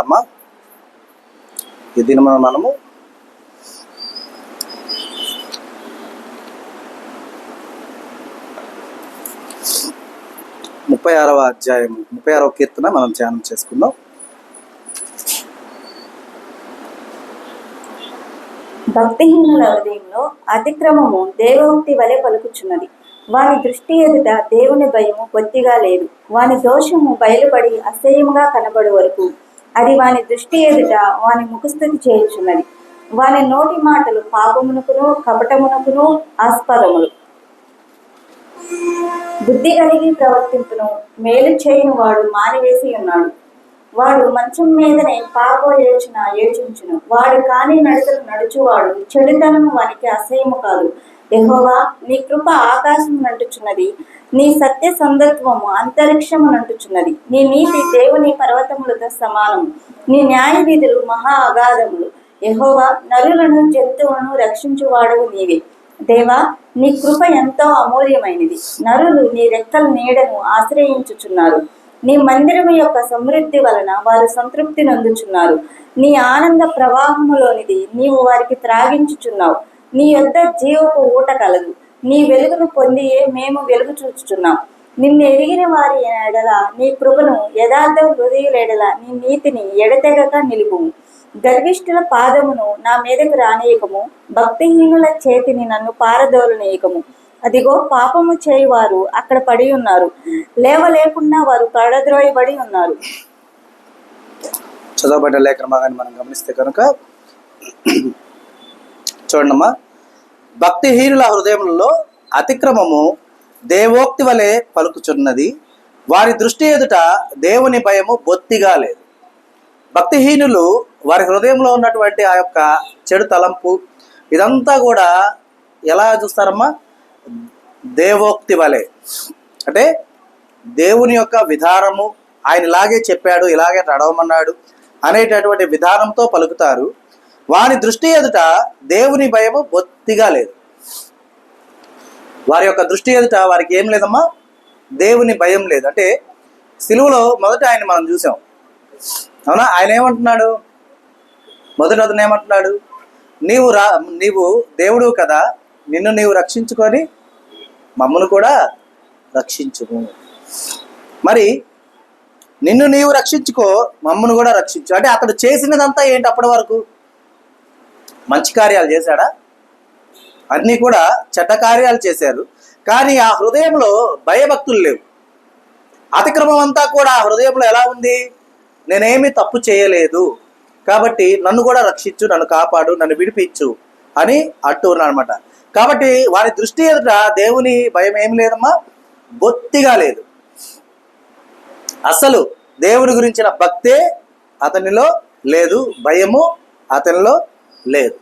అమ్మా ఈ దినమున మనము 36వ అధ్యాయం 36వ కీర్తన మనం ధ్యానం చేసుకుందాం. భక్తిహీనుల హృదయంలో అతిక్రమము దేవోక్తి వలె పలుకుచున్నది. వాని దృష్టి ఎదుట దేవుని భయము బొత్తిగా లేదు. వాని దోషము బయలుపడి అసహ్యముగా కనబడు వరకు అది వాని దృష్టి ఎదుట వాని ముఖస్థుతి చేయుచున్నది. వాని నోటి మాటలు పాపమునకును కపటమునకును ఆస్పదములు. బుద్ధి కలిగి ప్రవర్తింపును మేలు చేయని వాడు మానివేసి ఉన్నాడు. వాడు మంచం మీదనే పాప యోచించును. వాడు కాని నడతలు నడుచువాడు చెడుతనము వానికి అసహ్యము కాదు. యెహోవా, నీ కృప ఆకాశమునంటుచున్నది, నీ సత్య సందత్వము అంతరిక్షమునంటుచున్నది. నీ నీతి దేవుని పర్వతములతో సమానము, నీ న్యాయ విధులు మహా అగాధములు. యెహోవా, నరులను జంతువులను రక్షించువాడవు నీవే. దేవా, నీ కృప ఎంతో అమూల్యమైనది. నరులు నీ రెక్కల నీడను ఆశ్రయించుచున్నారు. నీ మందిరము యొక్క సమృద్ధి వలన వారు సంతృప్తి నొందుచున్నారు. నీ ఆనంద ప్రవాహములోనిది నీవు వారికి త్రాగించుచున్నావు. నీ యొద్ద జీవపు ఊట కలదు. నీ వెలుగును పొందియే మేము వెలుగు చూచుచున్నాం. నిన్ను ఎరిగిన వారి ఎడల నీ కృపను, యథార్థ హృదయుల ఎడల నీ నీతిని ఎడతెగక నిలుపుము. గర్విష్ఠుల పాదమును నా మీదకు రానియకము, భక్తిహీనుల చేతిని నన్ను పారదోలనీయకము. అదిగో, పాపము చేయువారు అక్కడ పడి ఉన్నారు, లేవలేకుండా వారు కడద్రోయబడి ఉన్నారు. చదవబడ్డ లేఖన భాగాన్ని మనం గమనిస్తే కనుక చూడమ్మా, భక్తిహీనుల హృదయములలో అతిక్రమము దేవోక్తి వలె పలుకుచున్నది. వారి దృష్టి ఎదుట దేవుని భయము బొత్తిగా లేదు. భక్తిహీనులు వారి హృదయంలో ఉన్నటువంటి ఆ యొక్క చెడు తలంపు ఇదంతా కూడా ఎలా చూస్తారమ్మా? దేవోక్తి వలె, అంటే దేవుని యొక్క విధానము, ఆయన ఇలాగే చెప్పాడు, ఇలాగే నడవమన్నాడు అనేటటువంటి విధానంతో పలుకుతారు. వారి దృష్టి ఎదుట దేవుని భయము బొత్తిగా లేదు. వారి యొక్క దృష్టి ఎదుట వారికి ఏం లేదమ్మా? దేవుని భయం లేదు. అంటే సిలువలో మొదట ఆయన మనం చూసాం, అవునా? ఆయన ఏమంటున్నాడు? మొదట అతను ఏమంటున్నాడు? నీవు దేవుడు కదా, నిన్ను నీవు రక్షించుకొని మమ్మను కూడా రక్షించుము. మరి నిన్ను నీవు రక్షించుకో, మమ్మను కూడా రక్షించు అంటే అతడు చేసినదంతా ఏంటి? అప్పటి వరకు మంచి కార్యాలు చేశాడా? అన్నీ కూడా చెడ్డ కార్యాలు చేశారు. కానీ ఆ హృదయంలో భయభక్తులు లేవు. అతిక్రమం అంతా కూడా ఆ హృదయంలో ఎలా ఉంది? నేనేమీ తప్పు చేయలేదు కాబట్టి నన్ను కూడా రక్షించు, నన్ను కాపాడు, నన్ను విడిపించు అని అంటూ ఉన్నాడు అనమాట. కాబట్టి వారి దృష్టి ఎదుట దేవుని భయం ఏం లేదమ్మా? బొత్తిగా లేదు. అసలు దేవుని గురించిన భక్తే అతనిలో లేదు, భయము అతనిలో లేదు.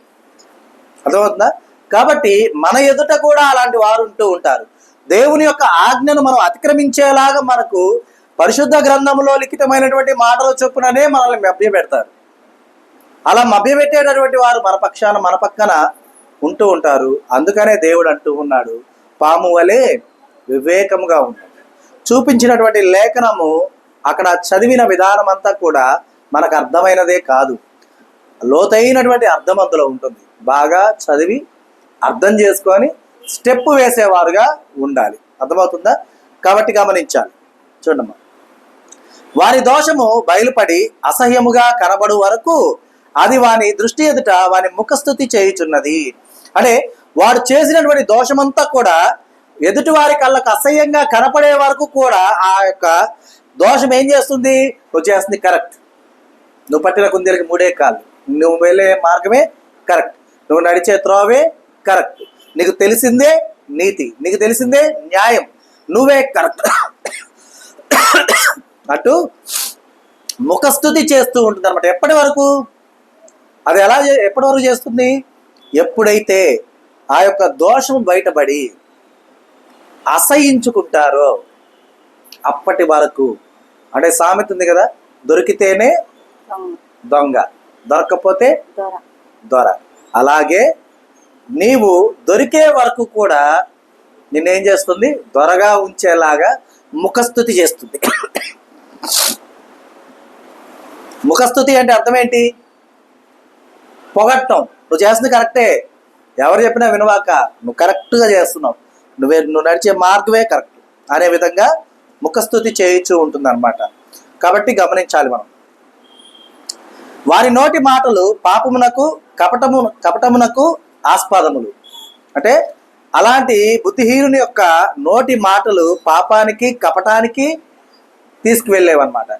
అర్థమవుతుందా? కాబట్టి మన ఎదుట కూడా అలాంటి వారు ఉంటూ ఉంటారు. దేవుని యొక్క ఆజ్ఞను మనం అతిక్రమించేలాగా మనకు పరిశుద్ధ గ్రంథంలో లిఖితమైనటువంటి మాటల చొప్పుననే మనల్ని మభ్యపెడతారు. అలా మభ్యపెట్టేటటువంటి వారు మన పక్కన ఉంటూ ఉంటారు. అందుకనే దేవుడు అంటూ ఉన్నాడు, పాము వలె వివేకముగా ఉన్నాడు. చూపించినటువంటి లేఖనము అక్కడ చదివిన విధానం అంతా కూడా మనకు అర్థమైనదే కాదు, లోతైనటువంటి అర్థం అందులో ఉంటుంది. బాగా చదివి అర్థం చేసుకొని స్టెప్ వేసేవారుగా ఉండాలి. అర్థమవుతుందా? కాబట్టి గమనించాలి. చూడమ్మా, వారి దోషము బయలుపడి అసహ్యముగా కనబడు వరకు అది వాని దృష్టి ఎదుట వాని ముఖస్థుతి చేయుచున్నది. అంటే వాడు చేసినటువంటి దోషమంతా కూడా ఎదుటి వారి కళ్ళకు అసహ్యంగా కనపడే వరకు కూడా ఆ యొక్క దోషం ఏం చేస్తుంది? నువ్వు చేస్తుంది కరెక్ట్, నువ్వు పట్టిన కుందేలకి మూడే కాళ్ళు, నువ్వు వెళ్ళే మార్గమే కరెక్ట్, నువ్వు నడిచే త్రోవే కరెక్ట్, నీకు తెలిసిందే నీతి, నీకు తెలిసిందే న్యాయం, నువ్వే కరెక్ట్ అటు ముఖస్థుతి చేస్తూ ఉంటుంది అనమాట. ఎప్పటి వరకు? అది ఎప్పటి వరకు చేస్తుంది? ఎప్పుడైతే ఆ యొక్క దోషం బయటపడి అసహించుకుంటారో అప్పటి వరకు. అంటే సామెత ఉంది కదా, దొరికితేనే దొంగ, దొరకపోతే దొర. అలాగే నీవు దొరికే వరకు కూడా నిన్నేం చేస్తుంది? దొరగా ఉంచేలాగా ముఖస్థుతి చేస్తుంది. ముఖస్తుతి అంటే అర్థం ఏంటి? పొగట్టం. నువ్వు చేస్తుంది కరెక్టే, ఎవరు చెప్పినా వినవాక, నువ్వు కరెక్ట్గా చేస్తున్నావు, నువ్వు నడిచే మార్గమే కరెక్ట్ అనే విధంగా ముఖస్తుతి చేయించు ఉంటుంది అనమాట. కాబట్టి గమనించాలి మనం. వారి నోటి మాటలు పాపమునకు కపటమునకు ఆస్పదములు. అంటే అలాంటి బుద్ధిహీనుని యొక్క నోటి మాటలు పాపానికి కపటానికి తీసుకువెళ్ళేవన్నమాట.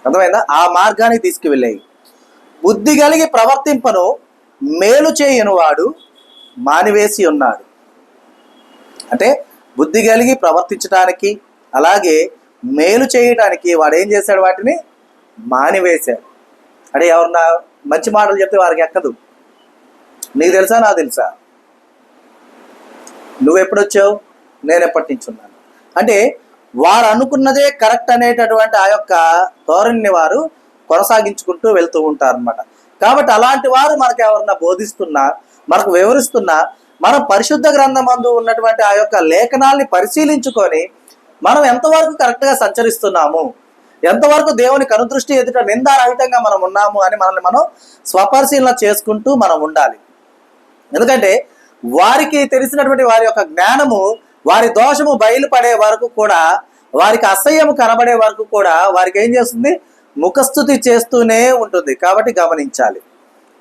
అర్థమైందా? ఆ మార్గానికి తీసుకువెళ్ళేవి. బుద్ధి కలిగి ప్రవర్తింపను మేలు చేయని వాడు మానివేసి ఉన్నాడు. అంటే బుద్ధి కలిగి ప్రవర్తించడానికి అలాగే మేలు చేయడానికి వాడు ఏం చేశాడు? వాటిని మానివేశాడు. అంటే ఎవరన్నా మంచి మాటలు చెప్తే వారికి ఎక్కదు. నీకు తెలుసా, నాకు తెలుసా? నువ్వు ఎప్పుడొచ్చావు, నేను ఎప్పటి నుంచి ఉన్నాను అంటే వారు అనుకున్నదే కరెక్ట్ అనేటటువంటి ఆ యొక్క ధోరణిని వారు కొనసాగించుకుంటూ వెళ్తూ ఉంటారు అనమాట. కాబట్టి అలాంటి వారు మనకు ఎవరన్నా బోధిస్తున్నా, మనకు వివరిస్తున్నా, మనం పరిశుద్ధ గ్రంథమందు ఉన్నటువంటి ఆ యొక్క లేఖనాల్ని పరిశీలించుకొని మనం ఎంతవరకు కరెక్ట్గా సంచరిస్తున్నాము, ఎంతవరకు దేవుని కనుదృష్టి ఎదుట నిందారహితంగా మనం ఉన్నాము అని మనల్ని మనం స్వపరిశీలన చేసుకుంటూ మనం ఉండాలి. ఎందుకంటే వారికి తెలిసినటువంటి వారి యొక్క జ్ఞానము వారి దోషము బయలుపడే వరకు కూడా, వారికి అసహ్యము కనబడే వరకు కూడా వారికి ఏం చేస్తుంది? ముఖస్తుతి చేస్తూనే ఉంటుంది. కాబట్టి గమనించాలి.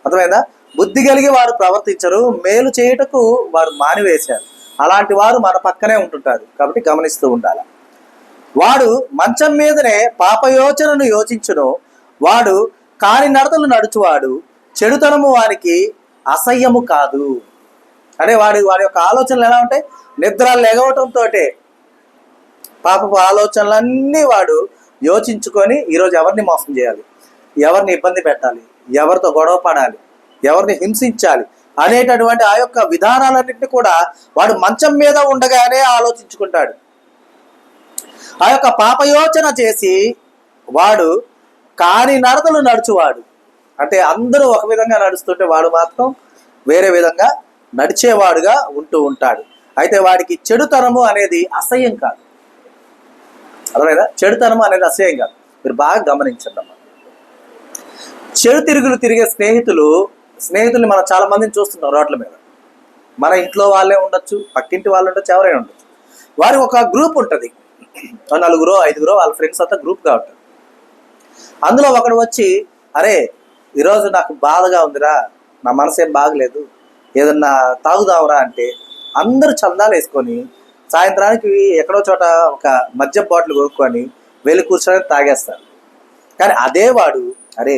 అర్థమైందా? బుద్ధి కలిగి వారు ప్రవర్తించరు, మేలు చేయుటకు వారు మానివేశారు. అలాంటి వారు మన పక్కనే ఉంటుంటారు. కాబట్టి గమనిస్తూ ఉండాలి. వాడు మంచం మీదనే పాపయోచనను యోచించును, వాడు కాని నడతలు నడుచువాడు, చెడుతనము వానికి అసహ్యము కాదు. అంటే వాడి యొక్క ఆలోచనలు ఎలా ఉంటాయి? నిద్ర లెగవటంతో పాపపు ఆలోచనలన్నీ వాడు యోచించుకొని ఈరోజు ఎవరిని మోసం చేయాలి, ఎవరిని ఇబ్బంది పెట్టాలి, ఎవరితో గొడవ పడాలి, ఎవరిని హింసించాలి అనేటటువంటి ఆ యొక్క విధానాలన్నింటినీ కూడా వాడు మంచం మీద ఉండగానే ఆలోచించుకుంటాడు. ఆ యొక్క పాపయోచన చేసి వాడు కాని నడతలు నడుచువాడు. అంటే అందరూ ఒక విధంగా నడుస్తుంటే వాడు మాత్రం వేరే విధంగా నడిచేవాడుగా ఉంటూ ఉంటాడు. అయితే వాడికి చెడుతనము అనేది అసహ్యం కాదు. అర్థమైందా? చెడుతనము అనేది అసహ్యం కాదు. మీరు బాగా గమనించండి అమ్మా. చెడు తిరుగులు తిరిగే స్నేహితుల్ని మనం చాలా మందిని చూస్తున్నాం రోడ్ల మీద. మన ఇంట్లో వాళ్ళే ఉండొచ్చు, పక్కింటి వాళ్ళు ఉండొచ్చు, ఎవరైనా ఉండొచ్చు. వారికి ఒక గ్రూప్ ఉంటుంది, 4 5 వాళ్ళ ఫ్రెండ్స్ అంతా గ్రూప్గా ఉంటారు. అందులో ఒకడు వచ్చి, అరే ఈరోజు నాకు బాధగా ఉందిరా, నా మనసు ఏం బాగలేదు, ఏదన్నా తాగుదావురా అంటే అందరూ చందాలు వేసుకొని సాయంత్రానికి ఎక్కడో చోట ఒక మద్యం బాటిల్ కొనుక్కొని వెళ్ళి కూర్చొని తాగేస్తారు. కానీ అదే వాడు, అరే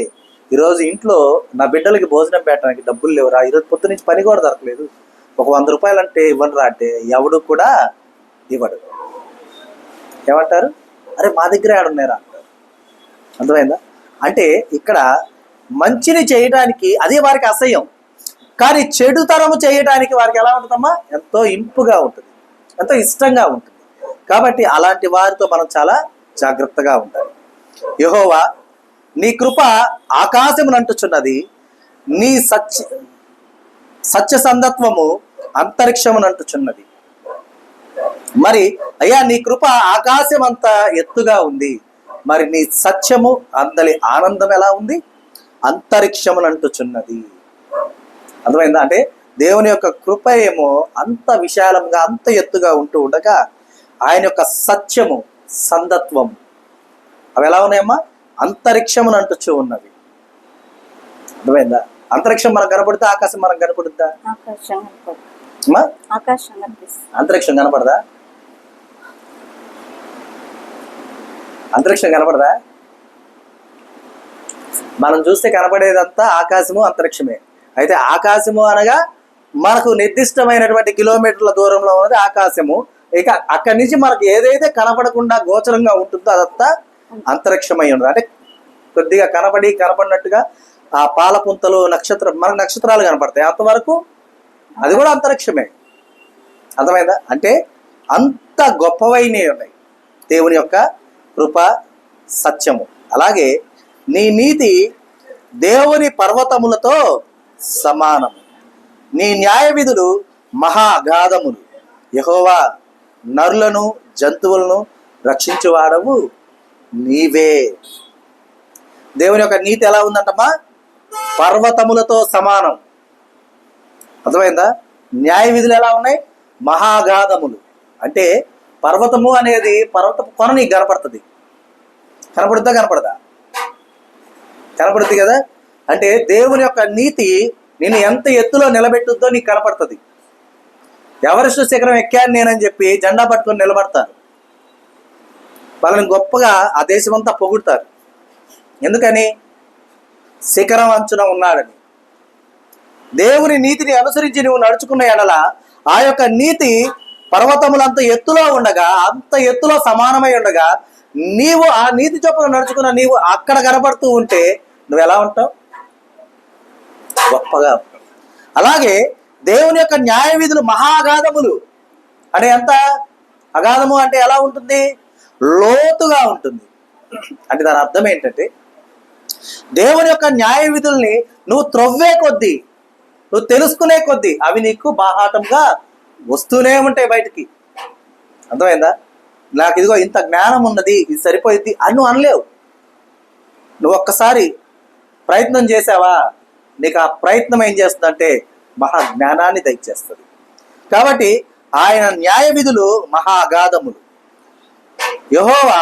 ఈరోజు ఇంట్లో నా బిడ్డలకి భోజనం పెట్టడానికి డబ్బులు లేవురా, ఈరోజు పొద్దు నుంచి పని కూడా దొరకలేదు, ఒక 100 రూపాయలు అంటే ఇవ్వనురా అంటే ఎవడు కూడా ఇవ్వడు. ఏమంటారు? అరే మా దగ్గర ఏడున్నారా అంటారు. అర్థమైందా? అంటే ఇక్కడ మంచిని చేయడానికి అదే వారికి అసహ్యం, కానీ చెడుతనము చేయడానికి వారికి ఎలా ఉంటుందమ్మా? ఎంతో ఇంపుగా ఉంటుంది, ఎంతో ఇష్టంగా ఉంటుంది. కాబట్టి అలాంటి వారితో మనం చాలా జాగ్రత్తగా ఉండాలి. యెహోవా నీ కృప ఆకాశమునంటుచున్నది, నీ సత్యసంధత్వము అంతరిక్షమునంటుచున్నది. మరి అయ్యా నీ కృప ఆకాశం అంత ఎత్తుగా ఉంది, మరి నీ సత్యము అందలి ఆనందం ఎలా ఉంది? అంతరిక్షమునంటుచున్నది. అర్థమైందా? అంటే దేవుని యొక్క కృప ఏమో అంత విశాలంగా అంత ఎత్తుగా ఉంటూ ఉండగా ఆయన యొక్క సత్యము సంధత్వము అవి ఎలా ఉన్నాయమ్మా? అంతరిక్షమును అంటుచూ ఉన్నవి. అర్థమైందా? అంతరిక్షం మనకు కనపడుతా, ఆకాశం మనకు కనపడుద్దా? అంతరిక్షం కనపడదా? అంతరిక్షం కనపడదా? మనం చూస్తే కనపడేదంతా ఆకాశము అంతరిక్షమే. అయితే ఆకాశము అనగా మనకు నిర్దిష్టమైనటువంటి కిలోమీటర్ల దూరంలో ఉన్నది ఆకాశము. ఇక అక్కడి నుంచి మనకు ఏదైతే కనపడకుండా గోచరంగా ఉంటుందో అదంతా అంతరిక్షమై ఉన్నది. అంటే కొద్దిగా కనపడినట్టుగా ఆ పాలపుంతలు మనకు నక్షత్రాలు కనపడతాయి, అంతవరకు అది కూడా అంతరిక్షమే. అర్థమైందా? అంటే అంత గొప్పవైనవి ఉన్నాయి దేవుని యొక్క కృప సత్యము. అలాగే నీ నీతి దేవుని పర్వతములతో సమానము, నీ న్యాయ విధులు మహాగాధములు. యెహోవా నరులను జంతువులను రక్షించువాడవు నీవే. దేవుని యొక్క నీతి ఎలా ఉందంటమ్మా? పర్వతములతో సమానం. అర్థమైందా? న్యాయ విధులు ఎలా ఉన్నాయి? మహాగాధములు. అంటే పర్వతము అనేది పర్వతపు కొన నీకు కనపడుతుంది. కనపడుద్దా? కనపడదా? కనపడుతుంది కదా. అంటే దేవుని యొక్క నీతి నిన్ను ఎంత ఎత్తులో నిలబెట్టుద్దో నీకు కనపడుతుంది. ఎవరెస్ట్ శిఖరం ఎక్కాను నేనని చెప్పి జెండా పట్టుకొని నిలబడతారు. వాళ్ళని గొప్పగా ఆ దేశం అంతా పొగుడతారు. ఎందుకని? శిఖరం అంచున ఉన్నాడని. దేవుని నీతిని అనుసరించి నువ్వు నడుచుకున్న ఎడల ఆ యొక్క నీతి పర్వతములంత ఎత్తులో ఉండగా, అంత ఎత్తులో సమానమై ఉండగా, నీవు ఆ నీతి చొప్పున నడుచుకున్న నీవు అక్కడ కనపడుతూ ఉంటే నువ్వు ఎలా ఉంటావు? గొప్పగా ఉంటావు. అలాగే దేవుని యొక్క న్యాయ విధులు మహాగాధములు. అంటే ఎంత అగాధము అంటే ఎలా ఉంటుంది? లోతుగా ఉంటుంది. అంటే దాని అర్థం ఏంటంటే దేవుని యొక్క న్యాయ విధుల్ని నువ్వు త్రవ్వే కొద్దీ, నువ్వు తెలుసుకునే కొద్దీ అవి నీకు బాహాటంగా వస్తూనే ఉంటాయి బయటికి. అర్థమైందా? నాకు ఇదిగో ఇంత జ్ఞానం ఉన్నది, ఇది సరిపోయింది అని నువ్వు అనలేవు. నువ్వు ఒక్కసారి ప్రయత్నం చేసావా, నీకు ఆ ప్రయత్నం ఏం చేస్తుందంటే మహా జ్ఞానాన్ని దయచేస్తుంది. కాబట్టి ఆయన న్యాయ విధులు మహాగాధములు. యెహోవా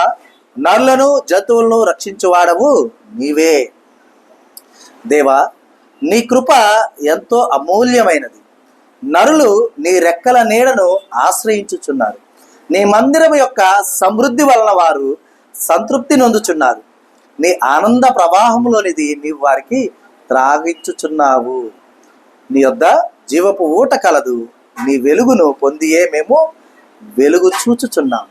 నరులను జంతువులను రక్షించువాడవు నీవే. దేవా, నీ కృప ఎంతో అమూల్యమైనది. నరులు నీ రెక్కల నీడను ఆశ్రయించుచున్నారు. నీ మందిరం యొక్క సమృద్ధి వలన వారు సంతృప్తి నొందుచున్నారు. నీ ఆనంద ప్రవాహంలోనిది నీవు వారికి త్రాగించుచున్నావు. నీ యొద్ద జీవపు ఊట కలదు. నీ వెలుగును పొందియే మేము వెలుగు చూచుచున్నాము.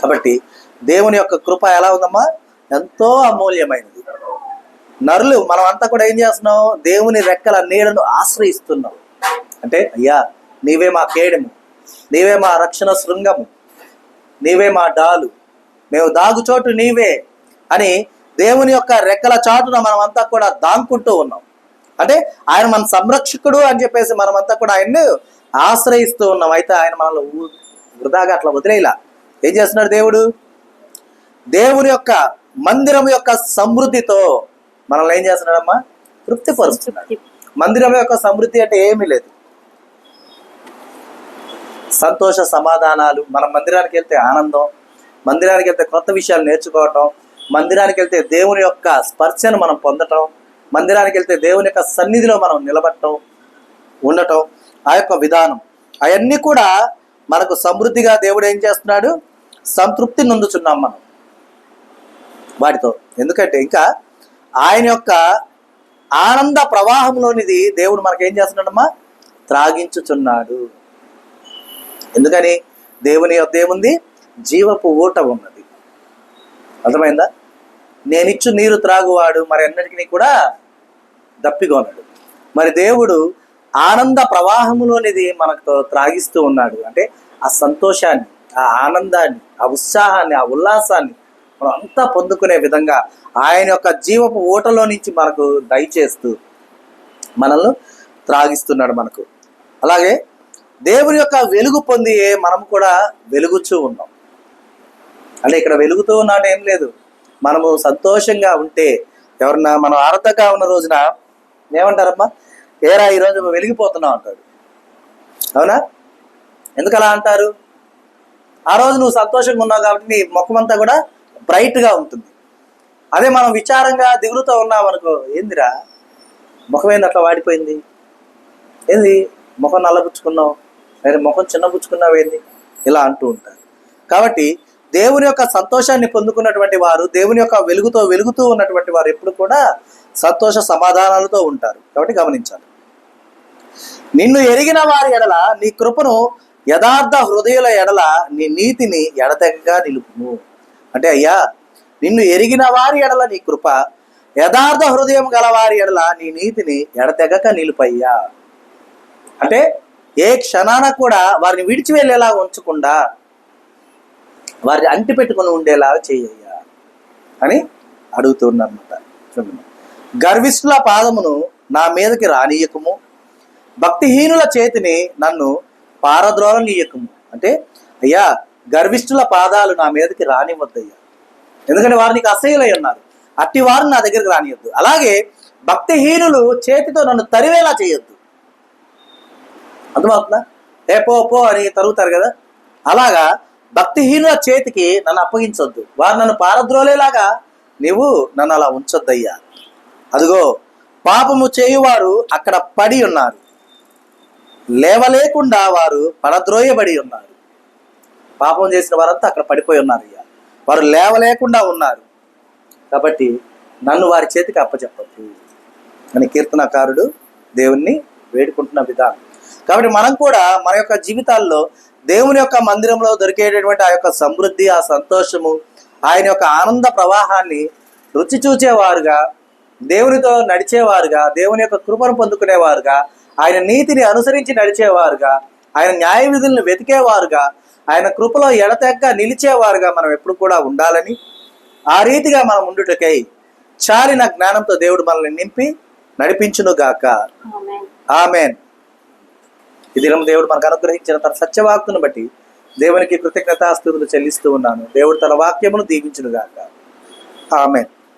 కాబట్టి దేవుని యొక్క కృప ఎలా ఉందమ్మా? ఎంతో అమూల్యమైనది. నరులు మనం అంతా కూడా ఏం చేస్తున్నాం? దేవుని రెక్కల నీడను ఆశ్రయిస్తున్నాం. అంటే అయ్యా, నీవే మా కేడము, నీవే మా రక్షణ శృంగము, నీవే మా డాలు, మేము దాగుచోటు నీవే అని దేవుని యొక్క రెక్కల చాటున మనం అంతా కూడా దాంకుంటూ ఉన్నాం. అంటే ఆయన మన సంరక్షకుడు అని చెప్పేసి మనమంతా కూడా ఆయన్ని ఆశ్రయిస్తూ ఉన్నాం. అయితే ఆయన మనల్ని వృధాగా అట్లా వదిలేలా ఏం చేస్తున్నాడు దేవుడు? దేవుని యొక్క మందిరం యొక్క సమృద్ధితో మనల్ని ఏం చేస్తున్నాడమ్మా? తృప్తిపరుస్తున్నాడు. మందిరం యొక్క సమృద్ధి అంటే ఏమీ లేదు, సంతోష సమాధానాలు. మనం మందిరానికి వెళ్తే ఆనందం, మందిరానికి వెళ్తే కొత్త విషయాలు నేర్చుకోవటం, మందిరానికి వెళ్తే దేవుని యొక్క స్పర్శను మనం పొందటం, మందిరానికి వెళ్తే దేవుని యొక్క సన్నిధిలో మనం నిలబడటం, ఉండటం, ఆ యొక్క విధానం అవన్నీ కూడా మనకు సమృద్ధిగా దేవుడు ఏం చేస్తున్నాడు? సంతృప్తి నొందుచున్నాం మనం వాటితో. ఎందుకంటే ఇంకా ఆయన యొక్క ఆనంద ప్రవాహంలోనిది దేవుడు మనకేం చేస్తున్నాడమ్మా? త్రాగించుచున్నాడు. ఎందుకని? దేవుని యొక్క ఏముంది? జీవపు ఊట ఉన్నది. అర్థమైందా? నేనిచ్చు నీరు త్రాగువాడు మరి అన్నిటికీ కూడా దప్పికొన్నాడు. మరి దేవుడు ఆనంద ప్రవాహములోనిది మనకు త్రాగిస్తూ ఉన్నాడు. అంటే ఆ సంతోషాన్ని, ఆ ఆనందాన్ని, ఆ ఉత్సాహాన్ని, ఆ ఉల్లాసాన్ని మనం అంతా పొందుకునే విధంగా ఆయన యొక్క జీవపు ఊటలో నుంచి మనకు దయచేస్తూ మనల్ని త్రాగిస్తున్నాడు మనకు. అలాగే దేవుని యొక్క వెలుగు పొంది మనం కూడా వెలుగుచూ ఉన్నాం. అంటే ఇక్కడ వెలుగుతూ ఉన్నాడు ఏం లేదు, మనము సంతోషంగా ఉంటే ఎవరన్నా మనం ఆనందంగా ఉన్న రోజున ఏమంటారమ్మా? ఏరా ఈరోజు వెలిగిపోతున్నావు అంటాడు. అవునా? ఎందుకు అలా అంటారు? ఆ రోజు నువ్వు సంతోషంగా ఉన్నావు కాబట్టి నీ ముఖం అంతా కూడా బ్రైట్గా ఉంటుంది. అదే మనం విచారంగా దిగులుతో ఉన్నాం అనుకో, ఏందిరా ముఖం ఏంది అట్లా వాడిపోయింది, ఏంది ముఖం నల్లబుచ్చుకున్నావు, లేదా ముఖం చిన్నబుచ్చుకున్నావు ఏంది, ఇలా అంటూ ఉంటారు. కాబట్టి దేవుని యొక్క సంతోషాన్ని పొందుకున్నటువంటి వారు, దేవుని యొక్క వెలుగుతో వెలుగుతూ ఉన్నటువంటి వారు ఎప్పుడు కూడా సంతోష సమాధానాలతో ఉంటారు. కాబట్టి గమనించాలి. నిన్ను ఎరిగిన వారి ఎడల నీ కృపను, యథార్థ హృదయుల ఎడల నీ నీతిని ఎడతెగగా నిలుపుము. అంటే అయ్యా, నిన్ను ఎరిగిన వారి ఎడల నీ కృప, యథార్థ హృదయం గల వారి ఎడల నీ నీతిని ఎడతెగక నిలుపయ్యా. అంటే ఏ క్షణాన కూడా వారిని విడిచి వెళ్ళేలా ఉంచకుండా వారిని అంటి పెట్టుకుని ఉండేలా చేయ్యా అని అడుగుతున్నారన్నమాట. చూడండి, గర్విష్ఠుల పాదమును నా మీదకి రానియకము, భక్తిహీనుల చేతిని నన్ను పారద్రోలనీయకము. అంటే అయ్యా, గర్విష్ఠుల పాదాలు నా మీదకి రానివద్దయ్యా. ఎందుకంటే వారు నీకు అసహ్యులై ఉన్నారు. అట్టి వారిని నా దగ్గరికి రానియొద్దు. అలాగే భక్తిహీనులు చేతితో నన్ను తరివేలా చేయొద్దు. అర్థమవుతుందా? ఏ పో పో అని తరుగుతారు కదా, అలాగా భక్తిహీనుల చేతికి నన్ను అప్పగించొద్దు. వారు నన్ను పారద్రోలేలాగా నీవు నన్ను అలా ఉంచొద్దయ్యా. అదిగో పాపము చేయువారు అక్కడ పడి ఉన్నారు, లేవలేకుండా వారు పడద్రోయబడి ఉన్నారు. పాపం చేసిన వారంతా అక్కడ పడిపోయి ఉన్నారు అయ్యా, వారు లేవలేకుండా ఉన్నారు. కాబట్టి నన్ను వారి చేతికి అప్పచెప్పద్దు అని కీర్తనకారుడు దేవుణ్ణి వేడుకుంటున్న విధానం. కాబట్టి మనం కూడా మన యొక్క జీవితాల్లో దేవుని యొక్క మందిరంలో దొరికేటటువంటి ఆ యొక్క సమృద్ధి, ఆ సంతోషము, ఆయన యొక్క ఆనంద ప్రవాహాన్ని రుచి చూచేవారుగా, దేవునితో నడిచేవారుగా, దేవుని యొక్క కృపను పొందుకునేవారుగా, ఆయన నీతిని అనుసరించి నడిచేవారుగా, ఆయన న్యాయ విధులను వెతికేవారుగా, ఆయన కృపలో ఎడతెగక నిలిచేవారుగా మనం ఎప్పుడు కూడా ఉండాలని, ఆ రీతిగా మనం ఉండుటకై చాలిన జ్ఞానంతో దేవుడు మనల్ని నింపి నడిపించునుగాక. ఆమెన్. ఈ దినం దేవుడు మనకు అనుగ్రహించిన తన సత్యవాక్తును బట్టి దేవునికి కృతజ్ఞతాస్తుతులు చెల్లిస్తూ ఉన్నాను. దేవుడు తన వాక్యమును దీవించునుగాక. ఆమెన్.